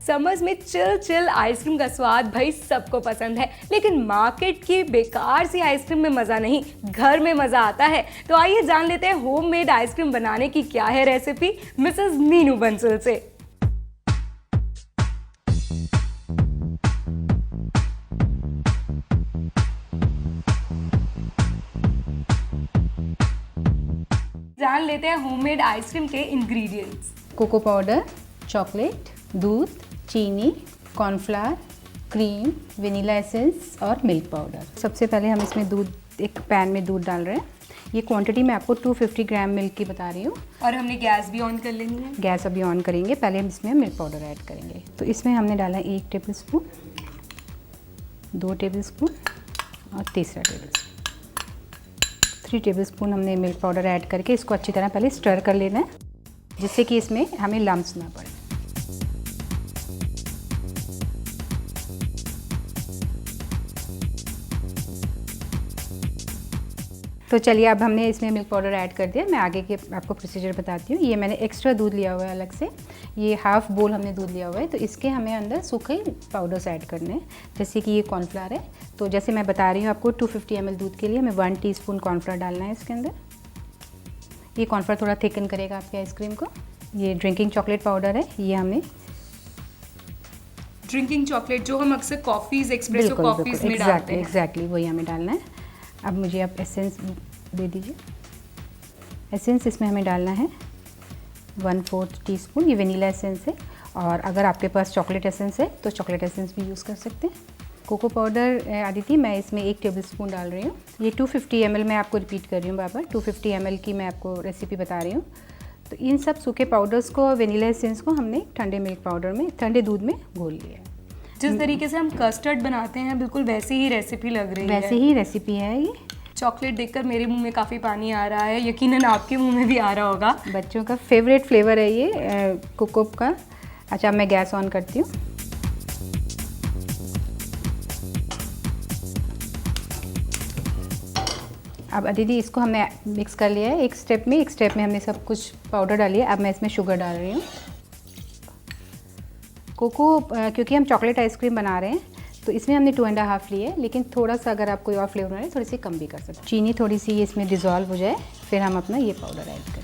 Summers में chill chill ice cream का स्वाद भाई सबको पसंद है, लेकिन मार्केट की बेकार सी आइसक्रीम में मज़ा नहीं, घर में मज़ा आता है। तो आइए जान लेते हैं होममेड आइसक्रीम बनाने की क्या है रेसिपी मिसेस मीनू बंसल से। जान लेते हैं होममेड आइसक्रीम के इंग्रेडिएंट्स। कोको पाउडर, चॉकलेट, दूध, चीनी, कॉर्नफ्लावर, क्रीम, वनीला एसेंस और मिल्क पाउडर। सबसे पहले हम इसमें दूध, एक पैन में दूध डाल रहे हैं। ये क्वांटिटी मैं आपको 250 ग्राम मिल्क की बता रही हूँ। और हमने गैस भी ऑन कर लेनी है। गैस अभी ऑन करेंगे, पहले हम इसमें मिल्क पाउडर ऐड करेंगे। तो इसमें हमने डाला 1 टेबल स्पून, 2 टेबल स्पून और तीसरा टेबल स्पून, 3 टेबल स्पून हमने मिल्क पाउडर ऐड करके इसको अच्छी तरह पहले स्टर कर लेना है, जिससे कि इसमें हमें लम्प्स ना पड़े। तो चलिए, अब हमने इसमें मिल्क पाउडर ऐड कर दिया। मैं आगे के आपको प्रोसीजर बताती हूँ। ये मैंने एक्स्ट्रा दूध लिया हुआ है अलग से, ये हाफ बोल हमने दूध लिया हुआ है। तो इसके हमें अंदर सूखे पाउडर्स ऐड करने हैं, जैसे कि ये कॉर्नफ्लावर है। तो जैसे मैं बता रही हूँ आपको, 250 ml दूध के लिए हमें 1 टीस्पून कॉर्नफ्लावर डालना है इसके अंदर। ये कॉर्नफ्लावर थोड़ा थिकन करेगा आपके आइसक्रीम को। ये ड्रिंकिंग चॉकलेट पाउडर है, ये हमने ड्रिंकिंग चॉकलेट जो हम अक्सर कॉफ़ीज़, एक्सप्रेसो कॉफ़ीज़ में डालते हैं। एग्जैक्टली वही हमें डालना है। अब मुझे आप एसेंस दे दीजिए। एसेंस इसमें हमें डालना है 1/4 टीस्पून, ये वनीला एसेंस है। और अगर आपके पास चॉकलेट एसेंस है तो चॉकलेट एसेंस भी यूज़ कर सकते हैं। कोको पाउडर आदिति, मैं इसमें 1 टेबल स्पून डाल रही हूँ। ये 250 ml मैं आपको रिपीट कर रही हूँ बार बार, 250 ml की मैं आपको रेसिपी बता रही हूँ। तो इन सब सूखे पाउडर्स को, वनीला एसेंस को हमने ठंडे मिल्क पाउडर में, ठंडे दूध में घोल लिया है। जिस तरीके से हम कस्टर्ड बनाते हैं बिल्कुल वैसे ही रेसिपी लग रही है। वैसे ही रेसिपी है ये। चॉकलेट देखकर मेरे मुंह में काफ़ी पानी आ रहा है, यकीनन आपके मुंह में भी आ रहा होगा। बच्चों का फेवरेट फ्लेवर है ये कोको का। अच्छा, मैं गैस ऑन करती हूँ। अब दीदी इसको हमने मिक्स कर लिया है एक स्टेप में हमने सब कुछ पाउडर डाली है। अब मैं इसमें शुगर डाल रही हूँ। कोको क्योंकि हम चॉकलेट आइसक्रीम बना रहे हैं तो इसमें हमने 2.5 ली है, लेकिन थोड़ा सा अगर आप कोई और फ्लेवर बनाए थोड़ी सी कम भी कर सकते हैं। चीनी थोड़ी सी इसमें डिज़ोल्व हो जाए, फिर हम अपना ये पाउडर ऐड करें।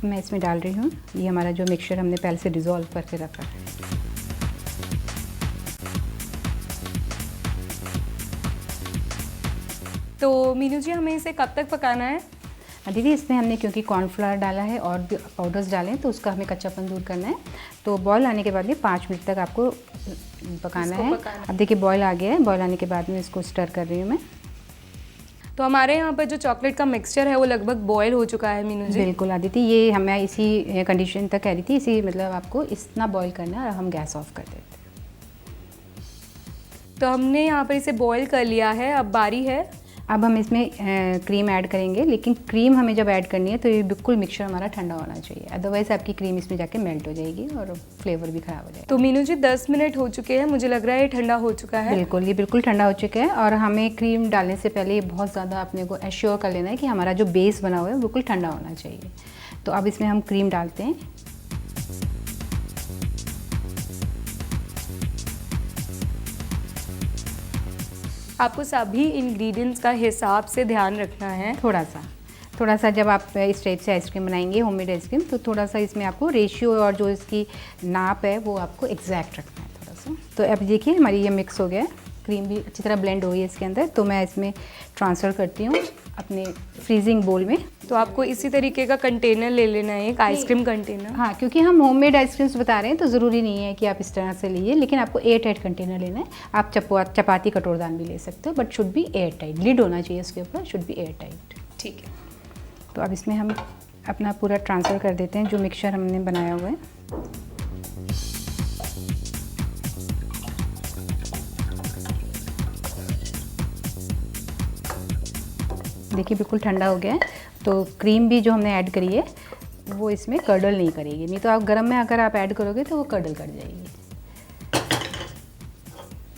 मैं इसमें डाल रही हूँ ये हमारा जो मिक्सचर हमने पहले से डिज़ोल्व करके रखा है। तो मीनू जी, हमें इसे कब तक पकाना है? दीदी इसमें हमने क्योंकि कॉर्नफ्लावर डाला है और भी पाउडर्स डाले हैं तो उसका हमें कच्चापन दूर करना है। तो बॉयल आने के बाद में 5 मिनट तक आपको पकाना है। अब देखिए बॉयल आ गया है। बॉयल आने के बाद में इसको स्टर कर रही हूँ मैं। तो हमारे यहाँ पर जो चॉकलेट का मिक्सचर है वो लगभग बॉयल हो चुका है मीनू जी। बिल्कुल आदिति, ये हमें इसी कंडीशन तक कह रही थी, इसी मतलब आपको इतना बॉयल करना है और हम गैस ऑफ कर देते हैं। तो हमने यहाँ पर इसे बॉयल कर लिया है, अब बारी है। अब हम इसमें क्रीम ऐड करेंगे, लेकिन क्रीम हमें जब ऐड करनी है तो ये बिल्कुल मिक्सचर हमारा ठंडा होना चाहिए, अदरवाइज़ आपकी क्रीम इसमें जाके मेल्ट हो जाएगी और फ्लेवर भी ख़राब हो जाएगा। तो मीनू जी 10 मिनट हो चुके हैं, मुझे लग रहा है ये ठंडा हो चुका है। बिल्कुल, ये बिल्कुल ठंडा हो चुका है। और हमें क्रीम डालने से पहले ये बहुत ज़्यादा अपने को एश्योर कर लेना है कि हमारा जो बेस बना हुआ है बिल्कुल ठंडा होना चाहिए। तो अब इसमें हम क्रीम डालते हैं। आपको सभी इंग्रेडिएंट्स का हिसाब से ध्यान रखना है। थोड़ा सा जब आप इस टाइप से आइसक्रीम बनाएंगे, होममेड आइसक्रीम, तो थोड़ा सा इसमें आपको रेशियो और जो इसकी नाप है वो आपको एग्जैक्ट रखना है थोड़ा सा। तो अब देखिए हमारी ये मिक्स हो गया है, क्रीम भी अच्छी तरह ब्लेंड हो गई है इसके अंदर। तो मैं इसमें ट्रांसफ़र करती हूँ अपने फ्रीजिंग बोल में। तो आपको इसी तरीके का कंटेनर ले लेना है, एक आइसक्रीम कंटेनर। हाँ, क्योंकि हम होममेड आइसक्रीम्स बता रहे हैं तो ज़रूरी नहीं है कि आप इस तरह से लीजिए, लेकिन आपको एयर टाइट कंटेनर लेना है। आप चपाती कटोरदान भी ले सकते हो, but should be air tight, lid होना चाहिए इसके ऊपर, शुड बी एयर टाइट। ठीक है। तो अब इसमें हम अपना पूरा ट्रांसफ़र कर देते हैं जो मिक्सचर हमने बनाया हुआ है। देखिए बिल्कुल ठंडा हो गया है। तो क्रीम भी जो हमने ऐड करी है वो इसमें कर्डल नहीं करेगी, नहीं तो आप गर्म में अगर आप ऐड करोगे तो वो कर्डल कर जाएगी।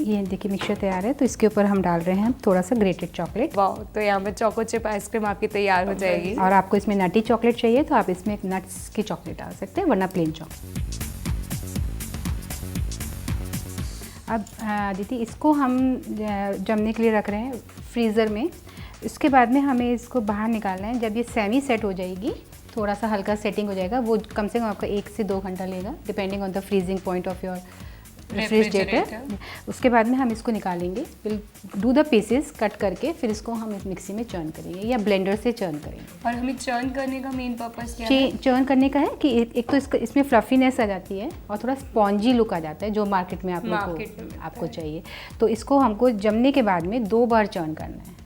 ये देखिए मिक्सचर तैयार है, तो इसके ऊपर हम डाल रहे हैं थोड़ा सा ग्रेटेड चॉकलेट। वाह, तो यहाँ पे चोको चिप आइसक्रीम आपकी तैयार हो जाएगी। और आपको इसमें नटी चॉकलेट चाहिए तो आप इसमें नट्स की चॉकलेट डाल सकते हैं, वरना प्लेन चॉकलेट। अब दीदी इसको हम जमने के लिए रख रहे हैं फ्रीज़र में। इसके बाद में हमें इसको बाहर निकालना है। जब ये सेमी सेट हो जाएगी, थोड़ा सा हल्का सेटिंग हो जाएगा, वो कम से कम आपका 1 से 2 घंटा लेगा, depending on the freezing point of your refrigerator. उसके बाद में हम इसको निकालेंगे, will do the pieces cut करके, फिर इसको हम इस मिक्सी में चर्न करेंगे या ब्लेंडर से चर्न करेंगे। और हमें चर्न करने का मेन पर्पस क्या है? चर्न करने का है कि एक तो इसमें फ्लफीनेस आ जाती है और थोड़ा स्पॉन्जी लुक आ जाता है, जो मार्केट में आपको चाहिए। तो इसको हमको जमने के बाद में 2 बार चर्न करना है।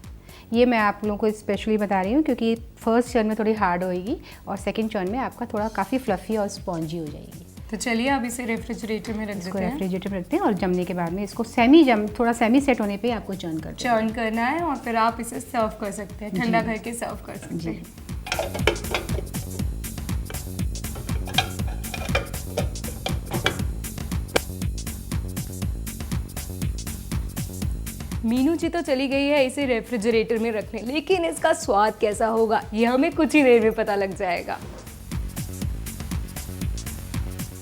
ये मैं आप लोगों को स्पेशली बता रही हूँ क्योंकि फर्स्ट चर्न में थोड़ी हार्ड होएगी और सेकंड चर्न में आपका थोड़ा काफ़ी फ्लफ़ी और स्पॉन्जी हो जाएगी। तो चलिए अब इसे रेफ्रिजरेटर में रख देते हैं। रेफ्रिजरेटर में रखते हैं और जमने के बाद में इसको थोड़ा सेमी सेट होने पे आपको चर्न करना है और फिर आप इसे सर्व कर सकते हैं, ठंडा करके सर्व कर सकते हैं। मीनू जी तो चली गई है इसे रेफ्रिजरेटर में रखने, लेकिन इसका स्वाद कैसा होगा ये हमें कुछ ही देर में पता लग जाएगा।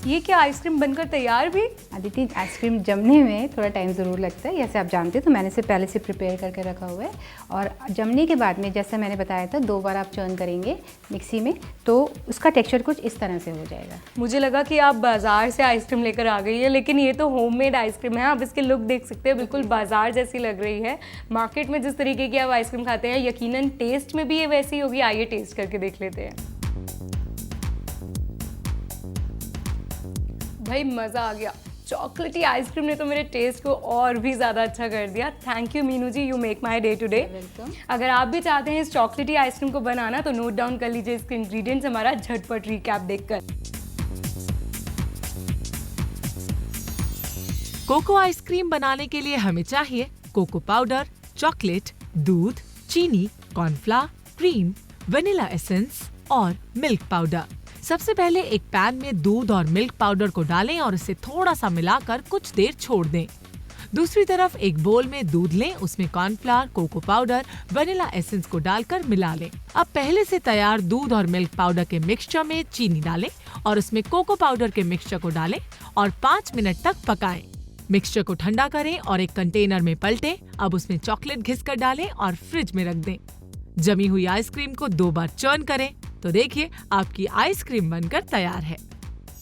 ये क्या आइसक्रीम बनकर तैयार भी? अदिति, आइसक्रीम जमने में थोड़ा टाइम ज़रूर लगता है, जैसे आप जानते हैं, तो मैंने इसे पहले से प्रिपेयर करके रखा हुआ है। और जमने के बाद में जैसे मैंने बताया था 2 बार आप चर्न करेंगे मिक्सी में, तो उसका टेक्सचर कुछ इस तरह से हो जाएगा। मुझे लगा कि आप बाजार से आइसक्रीम लेकर आ गई है, लेकिन ये तो होममेड आइसक्रीम है। आप इसके लुक देख सकते हैं, बिल्कुल बाजार जैसी लग रही है। मार्केट में जिस तरीके की आप आइसक्रीम खाते हैं, यकीनन टेस्ट में भी ये वैसी होगी। आइए टेस्ट करके देख लेते हैं। भाई मज़ा आ गया, चॉकलेटी आइसक्रीम ने तो मेरे टेस्ट को और भी ज़्यादा अच्छा कर दिया। Thank you Meenu ji, you make my day today. अगर आप भी चाहते हैं इस चॉकलेटी आइसक्रीम को बनाना तो नोट डाउन कर लीजिए इसके इंग्रेडिएंट्स हमारा झटपट रिकैप देखकर। कोको आइसक्रीम बनाने के लिए हमें चाहिए कोको पाउडर, चॉकलेट, दूध, चीनी, कॉर्नफ्लावर, क्रीम, वनीला एसेंस और मिल्क पाउडर। सबसे पहले एक पैन में दूध और मिल्क पाउडर को डालें और इसे थोड़ा सा मिलाकर कुछ देर छोड़ दें। दूसरी तरफ एक बोल में दूध लें, उसमें cornflour, cocoa powder, vanilla essence को डालकर मिला लें। अब पहले से तैयार दूध और मिल्क पाउडर के मिक्सचर में चीनी डालें और उसमें कोको पाउडर के मिक्सचर को डालें और 5 मिनट तक पकाएं। मिक्सचर को ठंडा करें और एक कंटेनर में पलटें। अब उसमें चॉकलेट घिसकर डालें और फ्रिज में रख दें। जमी हुई आइसक्रीम को 2 बार चर्न करें तो देखिए आपकी आइसक्रीम बनकर तैयार है।